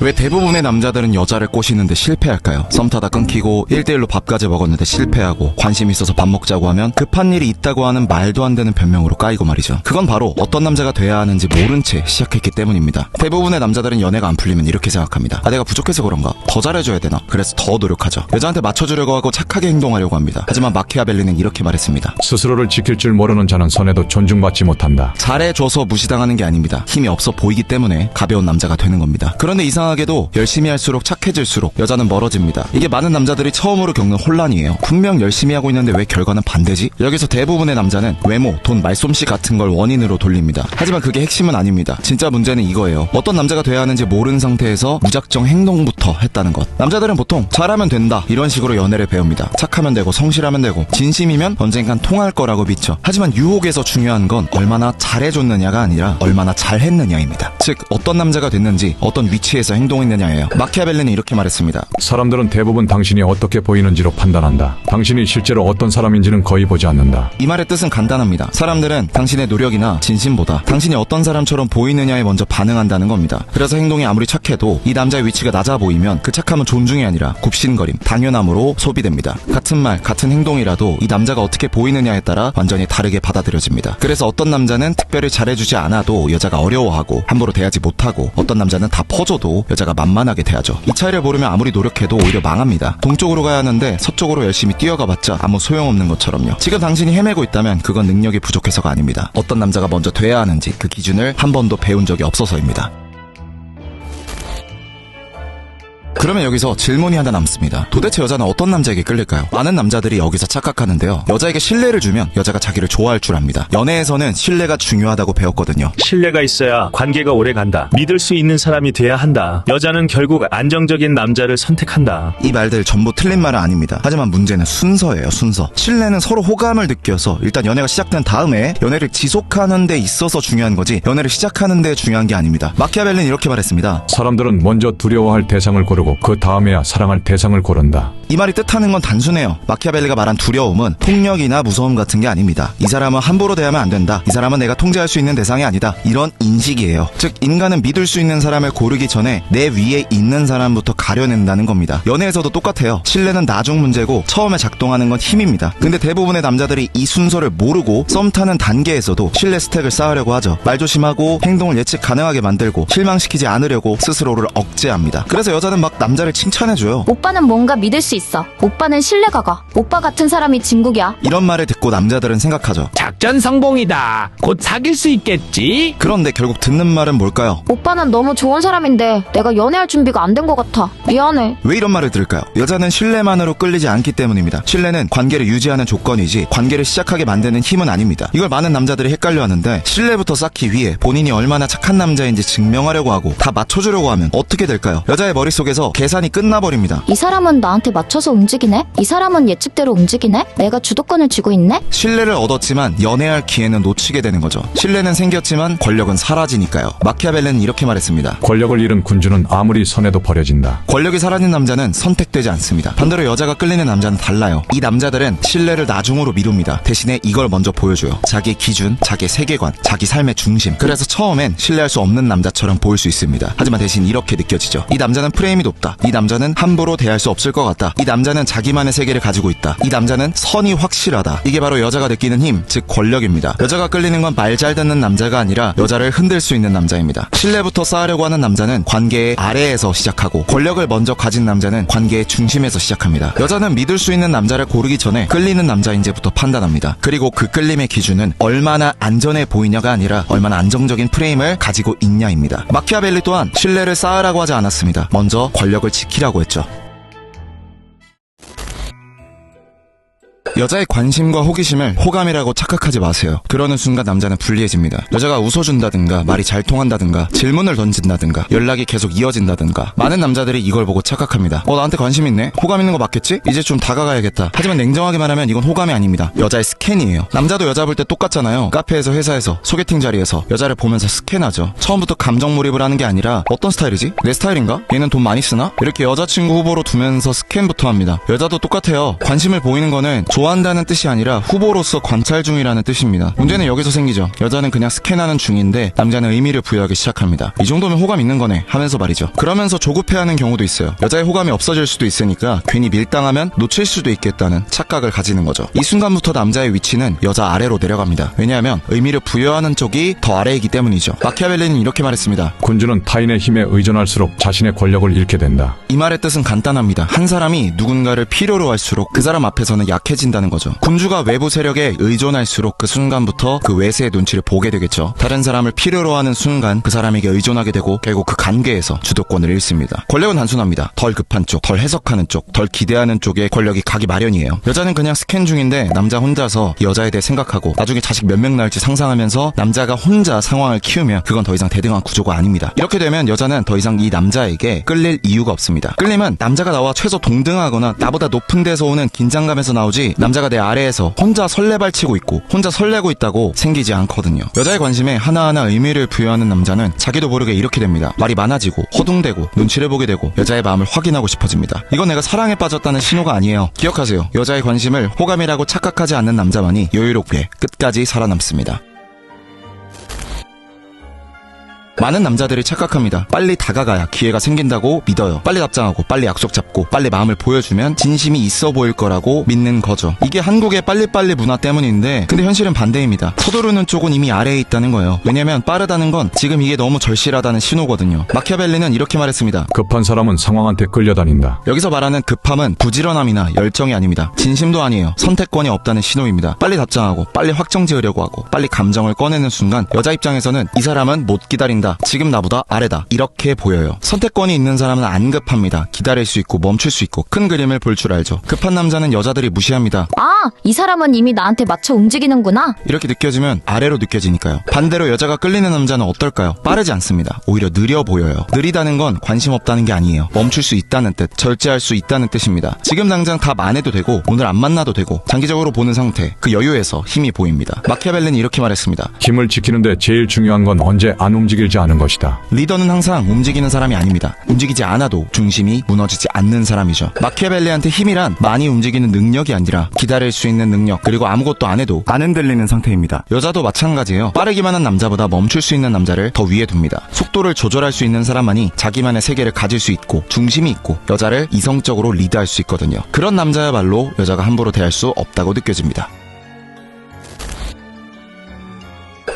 왜 대부분의 남자들은 여자를 꼬시는데 실패할까요? 썸 타다 끊기고 1대1로 밥까지 먹었는데 실패하고 관심 있어서 밥 먹자고 하면 급한 일이 있다고 하는 말도 안 되는 변명으로 까이고 말이죠. 그건 바로 어떤 남자가 돼야 하는지 모른 채 시작했기 때문입니다. 대부분의 남자들은 연애가 안 풀리면 이렇게 생각합니다. 내가 부족해서 그런가? 더 잘해줘야 되나? 그래서 더 노력하죠. 여자한테 맞춰주려고 하고 착하게 행동하려고 합니다. 하지만 마키아벨리는 이렇게 말했습니다. 스스로를 지킬 줄 모르는 자는 선에도 존중받지 못한다. 잘해줘서 무시당하는 게 아닙니다. 힘이 없어 보이기 때문에 가벼운 남자가 되는 겁니다. 그런데 이상하게도 열심히 할수록 착해질수록 여자는 멀어집니다. 이게 많은 남자들이 처음으로 겪는 혼란이에요. 분명 열심히 하고 있는데 왜 결과는 반대지? 여기서 대부분의 남자는 외모, 돈, 말솜씨 같은 걸 원인으로 돌립니다. 하지만 그게 핵심은 아닙니다. 진짜 문제는 이거예요. 어떤 남자가 돼야 하는지 모르는 상태에서 무작정 행동부터 했다는 것. 남자들은 보통 잘하면 된다 이런 식으로 연애를 배웁니다. 착하면 되고 성실하면 되고 진심이면 언젠간 통할 거라고 믿죠. 하지만 유혹에서 중요한 건 얼마나 잘해줬느냐가 아니라 얼마나 잘했느냐입니다. 즉 어떤 남자가 됐는지 어떤 위치에서 행동했느냐예요. 마키아벨리는 이렇게 말했습니다. 사람들은 대부분 당신이 어떻게 보이는지로 판단한다. 당신이 실제로 어떤 사람인지는 거의 보지 않는다. 이 말의 뜻은 간단합니다. 사람들은 당신의 노력이나 진심보다 당신이 어떤 사람처럼 보이느냐에 먼저 반응한다는 겁니다. 그래서 행동이 아무리 착해도 이 남자의 위치가 낮아 보이면 그 착함은 존중이 아니라 굽신거림, 당연함으로 소비됩니다. 같은 말, 같은 행동이라도 이 남자가 어떻게 보이느냐에 따라 완전히 다르게 받아들여집니다. 그래서 어떤 남자는 특별히 잘해주지 않아도 여자가 어려워하고 함부로 대하지 못하고 어떤 남자는 다 퍼줘도 여자가 만만하게 대하죠. 이 차이를 모르면 아무리 노력해도 오히려 망합니다. 동쪽으로 가야 하는데 서쪽으로 열심히 뛰어가봤자 아무 소용없는 것처럼요. 지금 당신이 헤매고 있다면 그건 능력이 부족해서가 아닙니다. 어떤 남자가 먼저 돼야 하는지 그 기준을 한 번도 배운 적이 없어서입니다. 그러면 여기서 질문이 하나 남습니다. 도대체 여자는 어떤 남자에게 끌릴까요? 많은 남자들이 여기서 착각하는데요. 여자에게 신뢰를 주면 여자가 자기를 좋아할 줄 압니다. 연애에서는 신뢰가 중요하다고 배웠거든요. 신뢰가 있어야 관계가 오래 간다. 믿을 수 있는 사람이 돼야 한다. 여자는 결국 안정적인 남자를 선택한다. 이 말들 전부 틀린 말은 아닙니다. 하지만 문제는 순서예요. 순서. 신뢰는 서로 호감을 느껴서 일단 연애가 시작된 다음에 연애를 지속하는 데 있어서 중요한 거지 연애를 시작하는 데 중요한 게 아닙니다. 마키아벨리는 이렇게 말했습니다. 사람들은 먼저 두려워할 대상을 고르고 그 다음에야 사랑할 대상을 고른다. 이 말이 뜻하는 건 단순해요. 마키아벨리가 말한 두려움은 폭력이나 무서움 같은 게 아닙니다. 이 사람은 함부로 대하면 안 된다. 이 사람은 내가 통제할 수 있는 대상이 아니다. 이런 인식이에요. 즉 인간은 믿을 수 있는 사람을 고르기 전에 내 위에 있는 사람부터 가려낸다는 겁니다. 연애에서도 똑같아요. 신뢰는 나중 문제고 처음에 작동하는 건 힘입니다. 근데 대부분의 남자들이 이 순서를 모르고 썸 타는 단계에서도 신뢰 스택을 쌓으려고 하죠. 말조심하고 행동을 예측 가능하게 만들고 실망시키지 않으려고 스스로를 억제합니다. 그래서 여자는 막 남자를 칭찬해줘요. 오빠는 뭔가 믿을 수 있어. 오빠는 신뢰가 가. 오빠 같은 사람이 진국이야. 이런 말을 듣고 남자들은 생각하죠. 작전 성공이다. 곧 사귈 수 있겠지? 그런데 결국 듣는 말은 뭘까요? 오빠는 너무 좋은 사람인데 내가 연애할 준비가 안 된 것 같아. 미안해. 왜 이런 말을 들을까요? 여자는 신뢰만으로 끌리지 않기 때문입니다. 신뢰는 관계를 유지하는 조건이지 관계를 시작하게 만드는 힘은 아닙니다. 이걸 많은 남자들이 헷갈려 하는데 신뢰부터 쌓기 위해 본인이 얼마나 착한 남자인지 증명하려고 하고 다 맞춰주려고 하면 어떻게 될까요? 여자의 머릿속에서 계산이 끝나버립니다. 이 사람은 나한테 맞춰서 움직이네? 이 사람은 예측대로 움직이네? 내가 주도권을 쥐고 있네? 신뢰를 얻었지만 연애할 기회는 놓치게 되는 거죠. 신뢰는 생겼지만 권력은 사라지니까요. 마키아벨리는 이렇게 말했습니다. 권력을 잃은 군주는 아무리 선해도 버려진다. 권력이 사라진 남자는 선택되지 않습니다. 반대로 여자가 끌리는 남자는 달라요. 이 남자들은 신뢰를 나중으로 미룹니다. 대신에 이걸 먼저 보여줘요. 자기의 기준, 자기의 세계관, 자기 삶의 중심. 그래서 처음엔 신뢰할 수 없는 남자처럼 보일 수 있습니다. 하지만 대신 이렇게 느껴지죠. 이 남자는 프레임이 높다. 이 남자는 함부로 대할 수 없을 것 같다. 이 남자는 자기만의 세계를 가지고 있다. 이 남자는 선이 확실하다. 이게 바로 여자가 느끼는 힘, 즉 권력입니다. 여자가 끌리는 건 말 잘 듣는 남자가 아니라 여자를 흔들 수 있는 남자입니다. 신뢰부터 쌓으려고 하는 남자는 관계의 아래에서 시작하고 권력을 먼저 가진 남자는 관계의 중심에서 시작합니다. 여자는 믿을 수 있는 남자를 고르기 전에 끌리는 남자인지부터 판단합니다. 그리고 그 끌림의 기준은 얼마나 안전해 보이냐가 아니라 얼마나 안정적인 프레임을 가지고 있냐입니다. 마키아벨리 또한 신뢰를 쌓으라고 하지 않았습니다. 먼저 권력을 지키라고 했죠. 여자의 관심과 호기심을 호감이라고 착각하지 마세요. 그러는 순간 남자는 불리해집니다. 여자가 웃어준다든가 말이 잘 통한다든가 질문을 던진다든가 연락이 계속 이어진다든가 많은 남자들이 이걸 보고 착각합니다. 나한테 관심 있네? 호감 있는 거 맞겠지? 이제 좀 다가가야겠다. 하지만 냉정하게 말하면 이건 호감이 아닙니다. 여자의 스캔이에요. 남자도 여자 볼 때 똑같잖아요. 카페에서 회사에서 소개팅 자리에서 여자를 보면서 스캔하죠. 처음부터 감정 몰입을 하는 게 아니라 어떤 스타일이지? 내 스타일인가? 얘는 돈 많이 쓰나? 이렇게 여자친구 후보로 두면서 스캔부터 합니다. 여자도 똑같아요. 관심을 보이는 거는 좋아 좋아한다는 뜻이 아니라 후보로서 관찰 중이라는 뜻입니다. 문제는 여기서 생기죠. 여자는 그냥 스캔하는 중인데 남자는 의미를 부여하기 시작합니다. 이 정도면 호감 있는 거네 하면서 말이죠. 그러면서 조급해하는 경우도 있어요. 여자의 호감이 없어질 수도 있으니까 괜히 밀당하면 놓칠 수도 있겠다는 착각을 가지는 거죠. 이 순간부터 남자의 위치는 여자 아래로 내려갑니다. 왜냐하면 의미를 부여하는 쪽이 더 아래이기 때문이죠. 마키아벨리는 이렇게 말했습니다. 군주는 타인의 힘에 의존할수록 자신의 권력을 잃게 된다. 이 말의 뜻은 간단합니다. 한 사람이 누군가를 필요로 할수록 그 사람 앞에서는 약해진다는 거죠. 군주가 외부 세력에 의존할수록 그 순간부터 그 외세의 눈치를 보게 되겠죠. 다른 사람을 필요로 하는 순간 그 사람에게 의존하게 되고 결국 그 관계에서 주도권을 잃습니다. 권력은 단순합니다. 덜 급한 쪽, 덜 해석하는 쪽, 덜 기대하는 쪽에 권력이 가기 마련이에요. 여자는 그냥 스캔 중인데 남자 혼자서 여자에 대해 생각하고 나중에 자식 몇 명 낳을지 상상하면서 남자가 혼자 상황을 키우면 그건 더 이상 대등한 구조가 아닙니다. 이렇게 되면 여자는 더 이상 이 남자에게 끌릴 이유가 없습니다. 끌림은 남자가 나와 최소 동등하거나 나보다 높은 데서 오는 긴장감에서 나오지 남자가 내 아래에서 혼자 설레발치고 있고 혼자 설레고 있다고 생기지 않거든요. 여자의 관심에 하나하나 의미를 부여하는 남자는 자기도 모르게 이렇게 됩니다. 말이 많아지고 허둥대고 눈치를 보게 되고 여자의 마음을 확인하고 싶어집니다. 이건 내가 사랑에 빠졌다는 신호가 아니에요. 기억하세요. 여자의 관심을 호감이라고 착각하지 않는 남자만이 여유롭게 끝까지 살아남습니다. 많은 남자들이 착각합니다. 빨리 다가가야 기회가 생긴다고 믿어요. 빨리 답장하고 빨리 약속 잡고 빨리 마음을 보여주면 진심이 있어 보일 거라고 믿는 거죠. 이게 한국의 빨리빨리 문화 때문인데 근데 현실은 반대입니다. 서두르는 쪽은 이미 아래에 있다는 거예요. 왜냐면 빠르다는 건 지금 이게 너무 절실하다는 신호거든요. 마키아벨리는 이렇게 말했습니다. 급한 사람은 상황한테 끌려다닌다. 여기서 말하는 급함은 부지런함이나 열정이 아닙니다. 진심도 아니에요. 선택권이 없다는 신호입니다. 빨리 답장하고 빨리 확정 지으려고 하고 빨리 감정을 꺼내는 순간 여자 입장에서는 이 사람은 못 기다린다. 지금 나보다 아래다. 이렇게 보여요. 선택권이 있는 사람은 안 급합니다. 기다릴 수 있고 멈출 수 있고 큰 그림을 볼 줄 알죠. 급한 남자는 여자들이 무시합니다. 아, 이 사람은 이미 나한테 맞춰 움직이는구나. 이렇게 느껴지면 아래로 느껴지니까요. 반대로 여자가 끌리는 남자는 어떨까요? 빠르지 않습니다. 오히려 느려 보여요. 느리다는 건 관심 없다는 게 아니에요. 멈출 수 있다는 뜻, 절제할 수 있다는 뜻입니다. 지금 당장 답 안 해도 되고 오늘 안 만나도 되고 장기적으로 보는 상태, 그 여유에서 힘이 보입니다. 마키아벨리는 이렇게 말했습니다. 힘을 지키는데 제일 중요한 건 언제 안 움직일지 아는 것이다. 리더는 항상 움직이는 사람이 아닙니다. 움직이지 않아도 중심이 무너지지 않는 사람이죠. 마키아벨리한테 힘이란 많이 움직이는 능력이 아니라 기다릴 수 있는 능력, 그리고 아무것도 안 해도 안 흔들리는 상태입니다. 여자도 마찬가지예요. 빠르기만 한 남자보다 멈출 수 있는 남자를 더 위에 둡니다. 속도를 조절할 수 있는 사람만이 자기만의 세계를 가질 수 있고 중심이 있고 여자를 이성적으로 리드할 수 있거든요. 그런 남자야말로 여자가 함부로 대할 수 없다고 느껴집니다.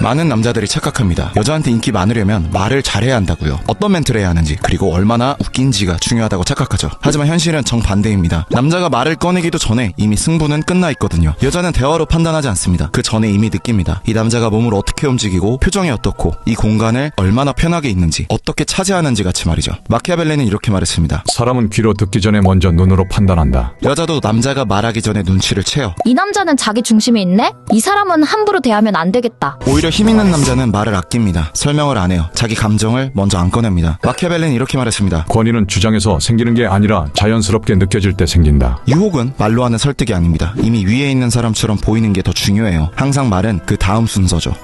많은 남자들이 착각합니다. 여자한테 인기 많으려면 말을 잘해야 한다고요. 어떤 멘트를 해야 하는지 그리고 얼마나 웃긴지가 중요하다고 착각하죠. 하지만 현실은 정반대입니다. 남자가 말을 꺼내기도 전에 이미 승부는 끝나 있거든요. 여자는 대화로 판단하지 않습니다. 그 전에 이미 느낍니다. 이 남자가 몸을 어떻게 움직이고 표정이 어떻고 이 공간을 얼마나 편하게 있는지 어떻게 차지하는지 같이 말이죠. 마키아벨리는 이렇게 말했습니다. 사람은 귀로 듣기 전에 먼저 눈으로 판단한다. 여자도 남자가 말하기 전에 눈치를 채요. 이 남자는 자기 중심이 있네? 이 사람은 함부로 대하면 안 되겠다. 오히려 힘 있는 남자는 말을 아낍니다. 설명을 안 해요. 자기 감정을 먼저 안 꺼냅니다. 마키아벨리는 이렇게 말했습니다. 권위는 주장에서 생기는 게 아니라 자연스럽게 느껴질 때 생긴다. 유혹은 말로 하는 설득이 아닙니다. 이미 위에 있는 사람처럼 보이는 게 더 중요해요. 항상 말은 그 다음 순서죠.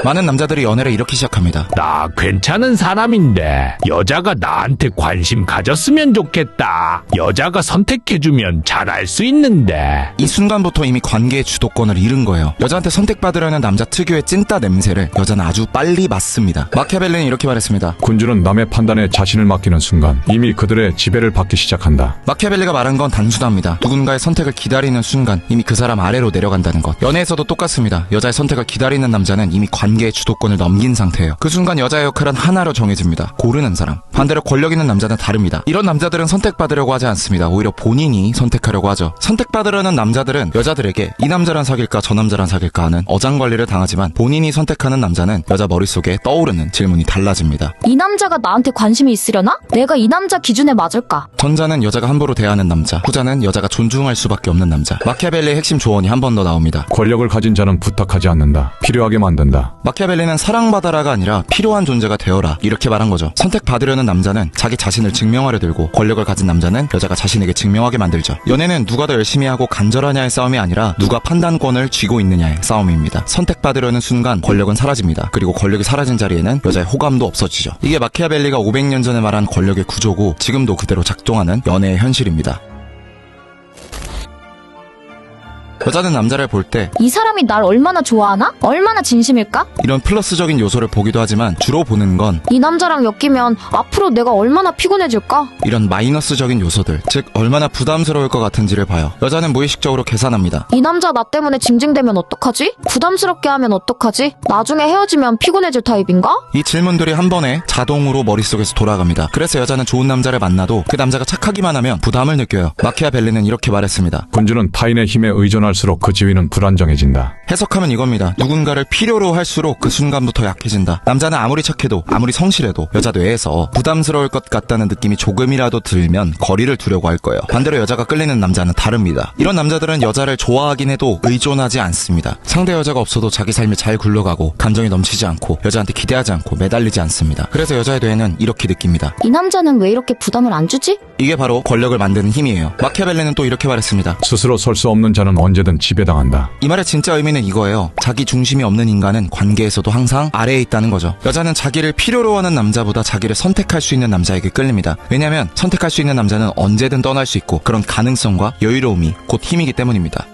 많은 남자들이 연애를 이렇게 시작합니다. 나 괜찮은 사람인데 여자가 나한테 관심 가졌으면 좋겠다. 여자가 선택해주면 잘할 수 있는데. 이 순간부터 이미 관계의 주도권을 잃은 거예요. 여자한테 선택받으려는 남자 특유의 찐따 냄새를 여자는 아주 빨리 맡습니다. 마키아벨리는 이렇게 말했습니다. 군주는 남의 판단에 자신을 맡기는 순간 이미 그들의 지배를 받기 시작한다. 마키아벨리가 말한 건 단순합니다. 누군가의 선택을 기다리는 순간 이미 그 사람 아래로 내려간다는 것. 연애에서도 똑같습니다. 여자의 선택을 기다리는 남자는 이미 관계의 주도권을 넘긴 상태예요. 그 순간 여자의 역할은 하나로 정해집니다. 고르는 사람. 반대로 권력 있는 남자는 다릅니다. 이런 남자들은 선택받으려고 하지 않습니다. 오히려 본인이 선택하려고 하죠. 선택받으려는 남자들은 여자들에게 이 남자랑 사귈까 저 남자랑 사귈까 하는 어장관리를 당하지만 본인이 선택하는 남자는 여자 머릿속에 떠오르는 질문이 달라집니다. 이 남자가 나한테 관심이 있으려나? 내가 이 남자 기준에 맞을까? 전자는 여자가 함부로 대하는 남자, 후자는 여자가 존중할 수밖에 없는 남자. 마키아벨리의 핵심 조언이 한 번 더 나옵니다. 권력을 가진 자는 부탁하지 않는다. 필요하게 만든다. 마키아벨리는 사랑받아라가 아니라 필요한 존재가 되어라 이렇게 말한 거죠. 선택받으려는 남자는 자기 자신을 증명하려 들고 권력을 가진 남자는 여자가 자신에게 증명하게 만들죠. 연애는 누가 더 열심히 하고 간절하냐의 싸움이 아니라 누가 판단권을 쥐고 있느냐의 싸움입니다. 선택받으려는 순간 권력은 사라집니다. 그리고 권력이 사라진 자리에는 여자의 호감도 없어지죠. 이게 마키아벨리가 500년 전에 말한 권력의 구조고 지금도 그대로 작동하는 연애의 현실입니다. 여자는 남자를 볼 때 이 사람이 날 얼마나 좋아하나? 얼마나 진심일까? 이런 플러스적인 요소를 보기도 하지만 주로 보는 건 이 남자랑 엮이면 앞으로 내가 얼마나 피곤해질까? 이런 마이너스적인 요소들, 즉 얼마나 부담스러울 것 같은지를 봐요. 여자는 무의식적으로 계산합니다. 이 남자 나 때문에 징징대면 어떡하지? 부담스럽게 하면 어떡하지? 나중에 헤어지면 피곤해질 타입인가? 이 질문들이 한 번에 자동으로 머릿속에서 돌아갑니다. 그래서 여자는 좋은 남자를 만나도 그 남자가 착하기만 하면 부담을 느껴요. 마키아벨리는 이렇게 말했습니다. 군주는 타인의 힘에 의존할수록 그 지위는 불안정해진다. 해석하면 이겁니다. 누군가를 필요로 할수록 그 순간부터 약해진다. 남자는 아무리 착해도 아무리 성실해도 여자 뇌에서 부담스러울 것 같다는 느낌이 조금이라도 들면 거리를 두려고 할 거예요. 반대로 여자가 끌리는 남자는 다릅니다. 이런 남자들은 여자를 좋아하긴 해도 의존하지 않습니다. 상대 여자가 없어도 자기 삶이 잘 굴러가고 감정이 넘치지 않고 여자한테 기대하지 않고 매달리지 않습니다. 그래서 여자의 뇌는 이렇게 느낍니다. 이 남자는 왜 이렇게 부담을 안 주지? 이게 바로 권력을 만드는 힘이에요. 마키아벨리는 또 이렇게 말했습니다. 스스로 설 수 없는 자는 언제든 지배당한다. 이 말의 진짜 의미는 이거예요. 자기 중심이 없는 인간은 관계에서도 항상 아래에 있다는 거죠. 여자는 자기를 필요로 하는 남자보다 자기를 선택할 수 있는 남자에게 끌립니다. 왜냐하면 선택할 수 있는 남자는 언제든 떠날 수 있고 그런 가능성과 여유로움이 곧 힘이기 때문입니다.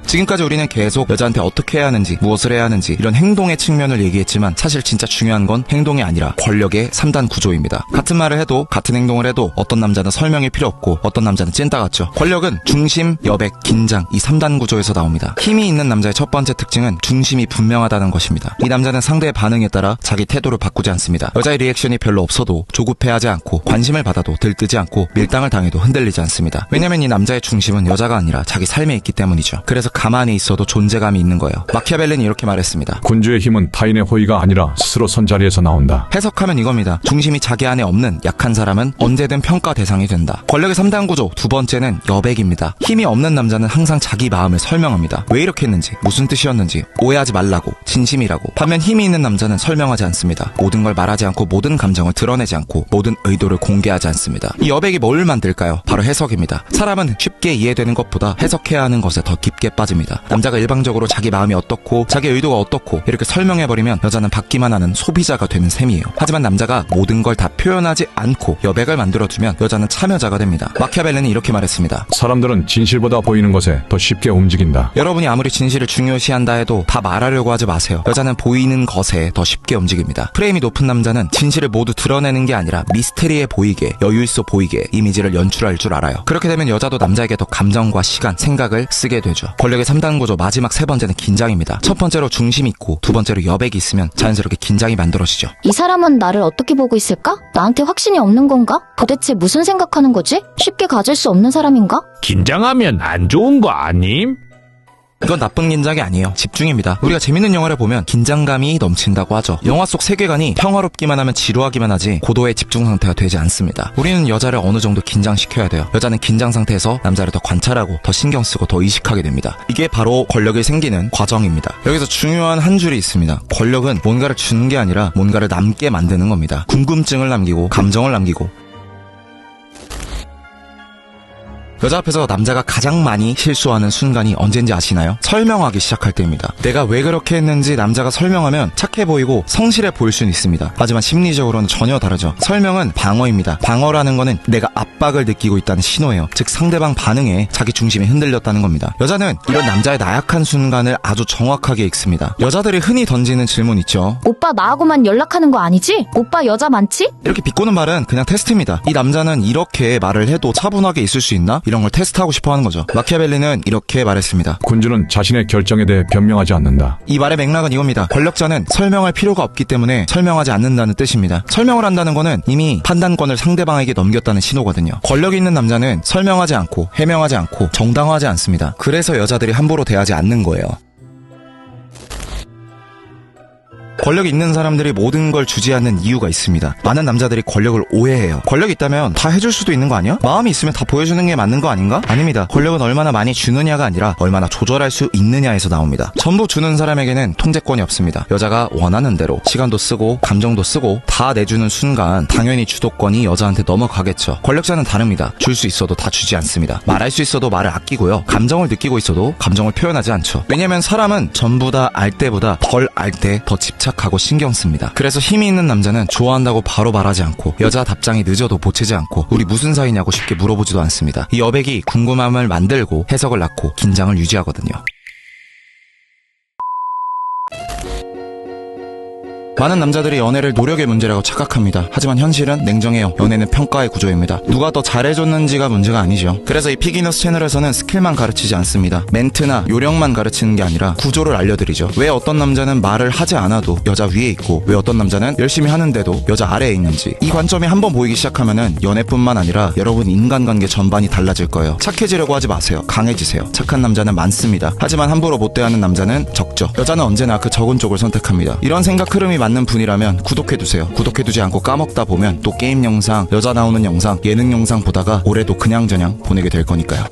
지금까지 우리는 계속 여자한테 어떻게 해야 하는지, 무엇을 해야 하는지 이런 행동의 측면을 얘기했지만 사실 진짜 중요한 건 행동이 아니라 권력의 3단 구조입니다. 같은 말을 해도 같은 행동을 해도 어떤 남자는 설명이 필요 없고 어떤 남자는 찐따 같죠. 권력은 중심, 여백, 긴장 이 3단 구조에서 나옵니다. 힘이 있는 남자의 첫 번째 특징은 중심이 분명하다는 것입니다. 이 남자는 상대의 반응에 따라 자기 태도를 바꾸지 않습니다. 여자의 리액션이 별로 없어도 조급해하지 않고 관심을 받아도 들뜨지 않고 밀당을 당해도 흔들리지 않습니다. 왜냐면 이 남자의 중심은 여자가 아니라 자기 삶에 있기 때문이죠. 그래서 가만히 있어도 존재감이 있는 거예요. 마키아벨리는 이렇게 말했습니다. 군주의 힘은 타인의 호의가 아니라 스스로 선 자리에서 나온다. 해석하면 이겁니다. 중심이 자기 안에 없는 약한 사람은 언제든 평가 대상이 된다. 권력의 3단 구조 두 번째는 여백입니다. 힘이 없는 남자는 항상 자기 마음을 설명합니다. 왜 이렇게 했는지, 무슨 뜻이었는지 오해하지 말라고, 진심이라고. 반면 힘이 있는 남자는 설명하지 않습니다. 모든 걸 말하지 않고 모든 감정을 드러내지 않고 모든 의도를 공개하지 않습니다. 이 여백이 뭘 만들까요? 바로 해석입니다. 사람은 쉽게 이해되는 것보다 해석해야 하는 것에 더 깊게 빠집니다. 남자가 일방적으로 자기 마음이 어떻고 자기 의도가 어떻고 이렇게 설명해버리면 여자는 받기만 하는 소비자가 되는 셈이에요. 하지만 남자가 모든 걸 다 표현하지 않고 여백을 만들어주면 여자는 참여자가 됩니다. 마키아벨리는 이렇게 말했습니다. 사람들은 진실보다 보이는 것에 더 쉽게 움직인다. 여러분이 아무리 진실을 중요시한다 해도 다 말하려고 하지 마세요. 여자는 보이는 것에 더 쉽게 움직입니다. 프레임이 높은 남자는 진실을 모두 드러내는 게 아니라 미스테리해 보이게, 여유있어 보이게 이미지를 연출할 줄 알아요. 그렇게 되면 여자도 남자에게 더 감정과 시간, 생각을 쓰게 되죠. 권력의 3단 구조 마지막 세 번째는 긴장입니다. 첫 번째로 중심이 있고 두 번째로 여백이 있으면 자연스럽게 긴장이 만들어지죠. 이 사람은 나를 어떻게 보고 있을까? 나한테 확신이 없는 건가? 도대체 무슨 생각하는 거지? 쉽게 가질 수 없는 사람인가? 긴장하면 안 좋은 거 아님? 이건 나쁜 긴장이 아니에요. 집중입니다. 우리가 재밌는 영화를 보면 긴장감이 넘친다고 하죠. 영화 속 세계관이 평화롭기만 하면 지루하기만 하지 고도의 집중 상태가 되지 않습니다. 우리는 여자를 어느 정도 긴장시켜야 돼요. 여자는 긴장 상태에서 남자를 더 관찰하고 더 신경 쓰고 더 의식하게 됩니다. 이게 바로 권력이 생기는 과정입니다. 여기서 중요한 한 줄이 있습니다. 권력은 뭔가를 주는 게 아니라 뭔가를 남게 만드는 겁니다. 궁금증을 남기고 감정을 남기고. 여자 앞에서 남자가 가장 많이 실수하는 순간이 언젠지 아시나요? 설명하기 시작할 때입니다. 내가 왜 그렇게 했는지 남자가 설명하면 착해 보이고 성실해 보일 수는 있습니다. 하지만 심리적으로는 전혀 다르죠. 설명은 방어입니다. 방어라는 거는 내가 압박을 느끼고 있다는 신호예요. 즉 상대방 반응에 자기 중심이 흔들렸다는 겁니다. 여자는 이런 남자의 나약한 순간을 아주 정확하게 읽습니다. 여자들이 흔히 던지는 질문 있죠. 오빠 나하고만 연락하는 거 아니지? 오빠 여자 많지? 이렇게 비꼬는 말은 그냥 테스트입니다. 이 남자는 이렇게 말을 해도 차분하게 있을 수 있나? 이런 걸 테스트하고 싶어 하는 거죠. 마키아벨리는 이렇게 말했습니다. 군주는 자신의 결정에 대해 변명하지 않는다. 이 말의 맥락은 이겁니다. 권력자는 설명할 필요가 없기 때문에 설명하지 않는다는 뜻입니다. 설명을 한다는 거는 이미 판단권을 상대방에게 넘겼다는 신호거든요. 권력이 있는 남자는 설명하지 않고 해명하지 않고 정당화하지 않습니다. 그래서 여자들이 함부로 대하지 않는 거예요. 권력이 있는 사람들이 모든 걸 주지 않는 이유가 있습니다. 많은 남자들이 권력을 오해해요. 권력이 있다면 다 해줄 수도 있는 거 아니야? 마음이 있으면 다 보여주는 게 맞는 거 아닌가? 아닙니다. 권력은 얼마나 많이 주느냐가 아니라 얼마나 조절할 수 있느냐에서 나옵니다. 전부 주는 사람에게는 통제권이 없습니다. 여자가 원하는 대로 시간도 쓰고 감정도 쓰고 다 내주는 순간 당연히 주도권이 여자한테 넘어가겠죠. 권력자는 다릅니다. 줄 수 있어도 다 주지 않습니다. 말할 수 있어도 말을 아끼고요. 감정을 느끼고 있어도 감정을 표현하지 않죠. 왜냐면 사람은 전부 다 알 때보다 덜 알 때 더 집착 생각하고 신경 씁니다. 그래서 힘이 있는 남자는 좋아한다고 바로 말하지 않고 여자 답장이 늦어도 보채지 않고 우리 무슨 사이냐고 쉽게 물어보지도 않습니다. 이 여백이 궁금함을 만들고 해석을 낳고 긴장을 유지하거든요. 많은 남자들이 연애를 노력의 문제라고 착각합니다. 하지만 현실은 냉정해요. 연애는 평가의 구조입니다. 누가 더 잘해줬는지가 문제가 아니죠. 그래서 이 피기너스 채널에서는 스킬만 가르치지 않습니다. 멘트나 요령만 가르치는 게 아니라 구조를 알려드리죠. 왜 어떤 남자는 말을 하지 않아도 여자 위에 있고 왜 어떤 남자는 열심히 하는데도 여자 아래에 있는지, 이 관점이 한번 보이기 시작하면은 연애뿐만 아니라 여러분 인간관계 전반이 달라질 거예요. 착해지려고 하지 마세요. 강해지세요. 착한 남자는 많습니다. 하지만 함부로 못 대하는 남자는 적죠. 여자는 언제나 그 적은 쪽을 선택합니다. 이런 생각 흐름이 맞는 분이라면 구독해두세요. 구독해두지 않고 까먹다 보면 또 게임 영상, 여자 나오는 영상, 예능 영상 보다가 올해도 그냥저냥 보내게 될 거니까요.